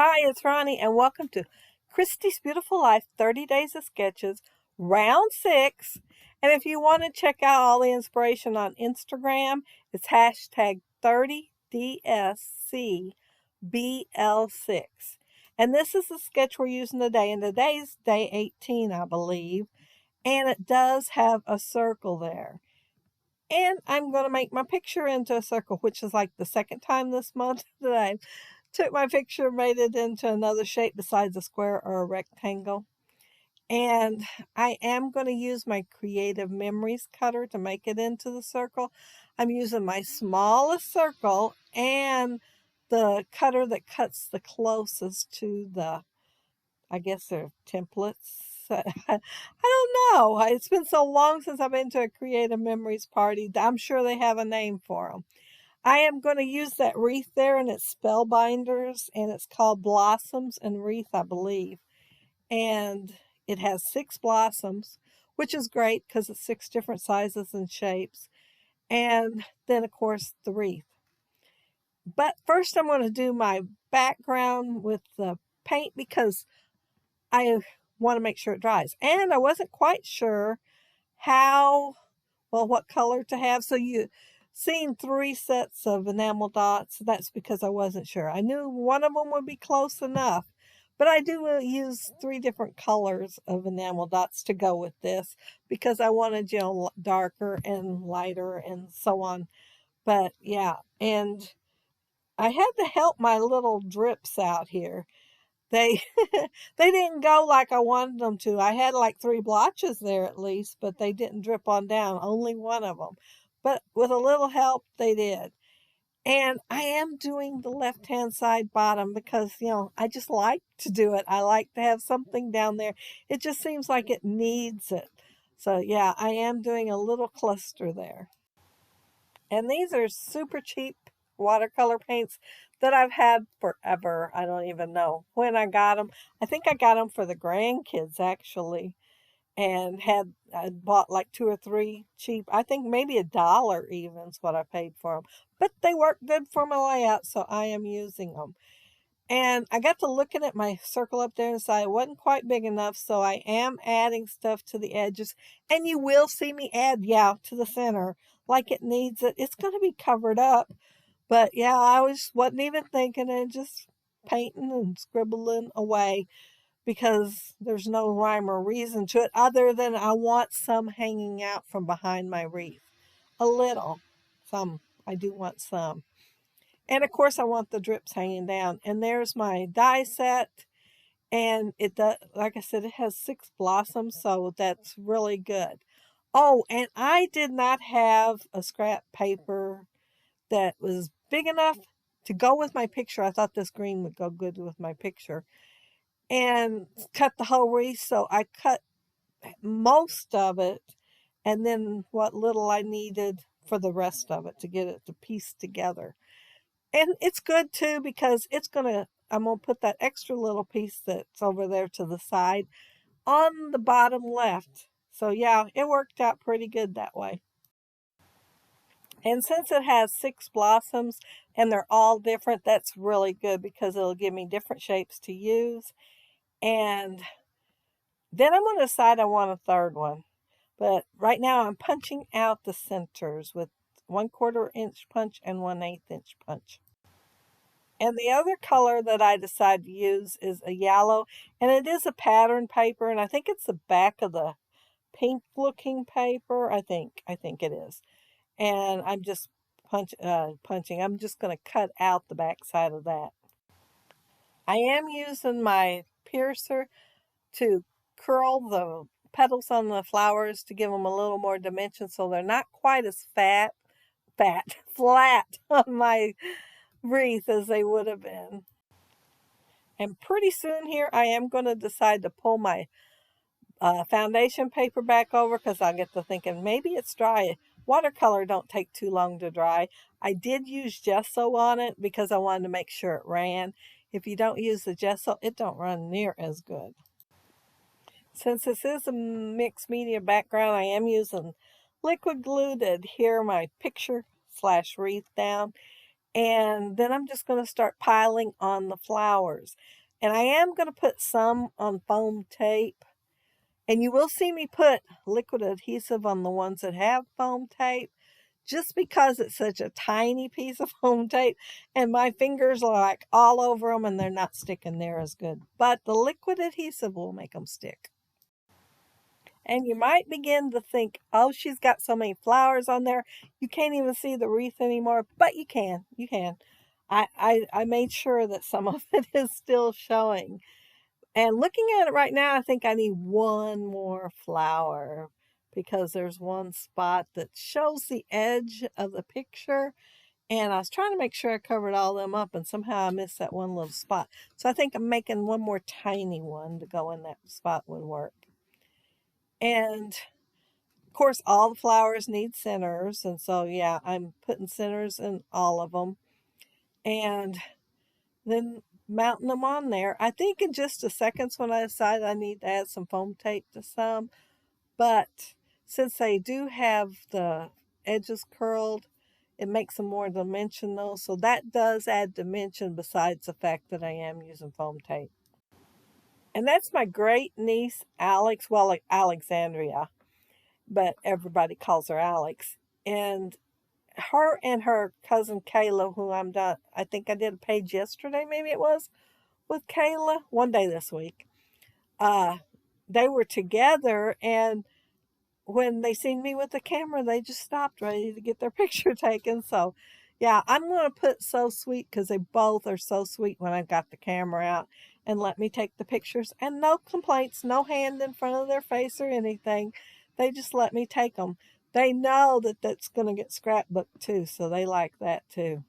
Hi, it's Ronnie, and welcome to Christy's Beautiful Life 30 Days of Sketches, Round 6. And if you want to check out all the inspiration on Instagram, it's hashtag 30DSCBL6. And this is the sketch we're using today, and today's day 18, I believe. And it does have a circle there. And I'm going to make my picture into a circle, which is like the second time this month that I took my picture, made it into another shape besides a square or a rectangle. And I am going to use my Creative Memories cutter to make it into the circle. I'm using my smallest circle and the cutter that cuts the closest to the, I guess they're templates. I don't know. It's been so long since I've been to a Creative Memories party. I'm sure they have a name for them. I am going to use that wreath there, and it's Spellbinders, and it's called Blossoms and Wreath, I believe. And it has 6 blossoms, which is great because it's 6 different sizes and shapes. And then, of course, the wreath. But first I'm going to do my background with the paint because I want to make sure it dries. And I wasn't quite sure what color to have. So you seen 3 sets of enamel dots. That's because I wasn't sure. I knew one of them would be close enough, but I do use 3 different colors of enamel dots to go with this because I wanted, darker and lighter and so on. But yeah, and I had to help my little drips out here. They they didn't go like I wanted them to. I had like 3 blotches there at least, but they didn't drip on down, only one of them. But with a little help, they did. And I am doing the left-hand side bottom because, I just like to do it. I like to have something down there. It just seems like it needs it. So yeah, I am doing a little cluster there. And these are super cheap watercolor paints that I've had forever. I don't even know when I got them. I think I got them for the grandkids actually, and I bought like 2 or 3 cheap. I think maybe $1 even is what I paid for them. But they work good for my layout, so I am using them. And I got to looking at my circle up there and decided it wasn't quite big enough, so I am adding stuff to the edges. And you will see me add, to the center, like it needs it. It's going to be covered up. But yeah, wasn't even thinking and just painting and scribbling away because there's no rhyme or reason to it other than I want some hanging out from behind my wreath. A little. Some. I do want some. And of course I want the drips hanging down. And there's my die set. And it does, like I said, it has 6 blossoms, so that's really good. Oh, and I did not have a scrap paper that was big enough to go with my picture. I thought this green would go good with my picture. And cut the whole wreath, so I cut most of it, and then what little I needed for the rest of it to get it to piece together. And it's good too because I'm gonna put that extra little piece that's over there to the side on the bottom left. So yeah, it worked out pretty good that way. And since it has 6 blossoms and they're all different, that's really good because it'll give me different shapes to use. And then I'm going to decide I want a third one. But right now I'm punching out the centers with 1/4 inch punch and 1/8 inch punch. And the other color that I decided to use is a yellow, and it is a pattern paper, and I think it's the back of the pink looking paper. I think it is. And I'm just punching. I'm just going to cut out the back side of that. I am using my piercer to curl the petals on the flowers to give them a little more dimension so they're not quite as flat on my wreath as they would have been. And pretty soon here I am going to decide to pull my foundation paper back over because I get to thinking maybe it's dry. Watercolor don't take too long to dry. I did use gesso on it because I wanted to make sure it ran. If you don't use the gesso, it don't run near as good. Since this is a mixed media background, I am using liquid glue to adhere my picture/wreath down. And then I'm just going to start piling on the flowers. And I am going to put some on foam tape. And you will see me put liquid adhesive on the ones that have foam tape, just because it's such a tiny piece of foam tape and my fingers are like all over them and they're not sticking there as good. But the liquid adhesive will make them stick. And you might begin to think, oh, she's got so many flowers on there, you can't even see the wreath anymore. But you can. You can. I made sure that some of it is still showing. And looking at it right now, I think I need one more flower because there's one spot that shows the edge of the picture. And I was trying to make sure I covered all of them up, and somehow I missed that one little spot. So I think I'm making one more tiny one to go in that spot would work. And of course, all the flowers need centers. And so, yeah, I'm putting centers in all of them. And then mounting them on there. I think in just a second when I decide I need to add some foam tape to some. But since they do have the edges curled, it makes them more dimensional. So that does add dimension besides the fact that I am using foam tape. And that's my great niece, Alex. Well, like Alexandria, but everybody calls her Alex. And her cousin Kayla, who I'm done, I think I did a page yesterday, maybe it was, with Kayla, one day this week. Uh, they were together, and when they seen me with the camera, they just stopped ready to get their picture taken. So, yeah, I'm going to put so sweet because they both are so sweet when I've got the camera out and let me take the pictures. And no complaints, no hand in front of their face or anything. They just let me take them. They know that that's going to get scrapbooked too, so they like that too.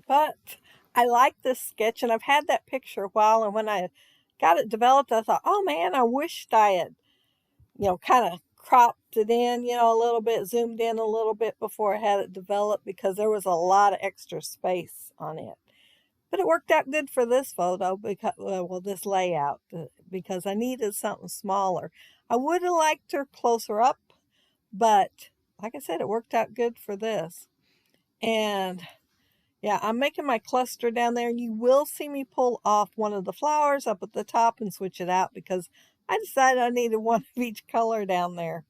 But I like this sketch, and I've had that picture a while. And when I got it developed, I thought, oh man, I wished I had kind of cropped it in, a little bit, zoomed in a little bit before I had it developed because there was a lot of extra space on it. But it worked out good for this photo because, well, this layout because I needed something smaller. I would have liked her closer up, but like I said, it worked out good for this. And yeah, I'm making my cluster down there, and you will see me pull off one of the flowers up at the top and switch it out because I decided I needed one of each color down there.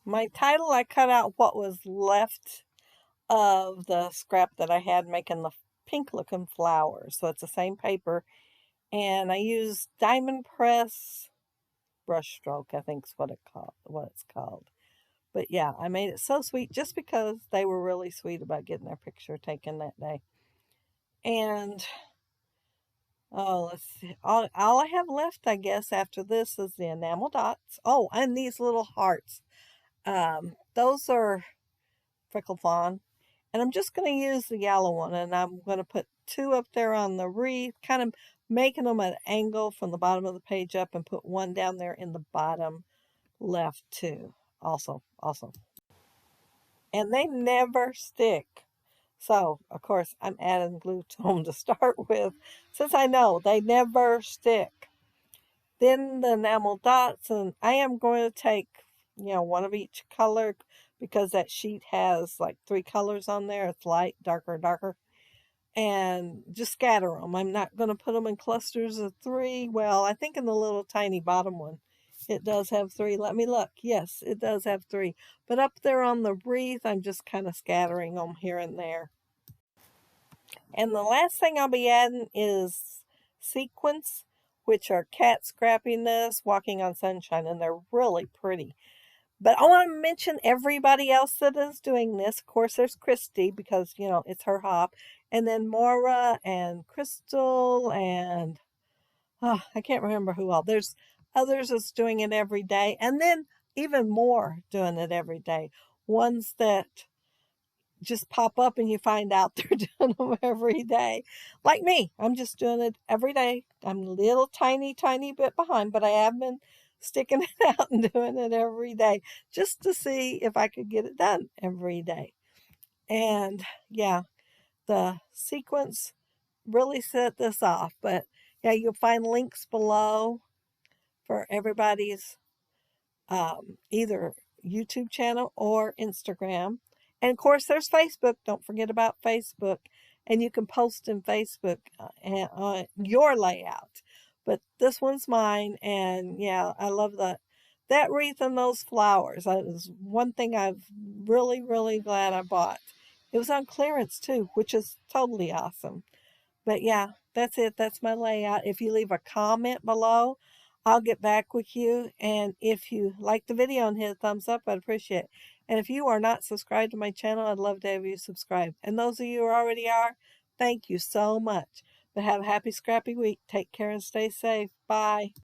My title, I cut out what was left of the scrap that I had making the pink looking flowers. So it's the same paper. And I used Diamond Press brushstroke, I think is what it's called. But yeah, I made it so sweet just because they were really sweet about getting their picture taken that day. And oh, let's see. All I have left, I guess, after this is the enamel dots. Oh, and these little hearts. Those are Freckle Fawn. And I'm just going to use the yellow one, and I'm going to put two up there on the wreath, kind of making them at an angle from the bottom of the page up, and put one down there in the bottom left too. Also, awesome. And they never stick. So, of course, I'm adding glue to them to start with, since I know they never stick. Then the enamel dots, and I am going to take, one of each color because that sheet has like three colors on there. It's light, darker, darker. And just scatter them. I'm not going to put them in clusters of three. Well, I think in the little tiny bottom one, it does have three. Let me look. Yes, it does have three. But up there on the wreath, I'm just kind of scattering them here and there. And the last thing I'll be adding is sequins, which are cat scrappiness, walking on sunshine, and they're really pretty. But I want to mention everybody else that is doing this. Of course, there's Christy because, it's her hop. And then Maura and Crystal and I can't remember who all. There's others that's doing it every day. And then even more doing it every day. Ones that just pop up and you find out they're doing them every day. Like me, I'm just doing it every day. I'm a little tiny bit behind, but I have been sticking it out and doing it every day just to see if I could get it done every day. And yeah, the sequence really set this off. But yeah, you'll find links below for everybody's either YouTube channel or Instagram. And of course, there's Facebook. Don't forget about Facebook. And you can post in Facebook your layout. But this one's mine. And yeah, I love that wreath and those flowers. That was one thing I'm really, really glad I bought. It was on clearance too, which is totally awesome. But yeah, that's it. That's my layout. If you leave a comment below, I'll get back with you. And if you like the video and hit a thumbs up, I'd appreciate it. And if you are not subscribed to my channel, I'd love to have you subscribe. And those of you who already are, thank you so much. But have a happy, scrappy week. Take care and stay safe. Bye.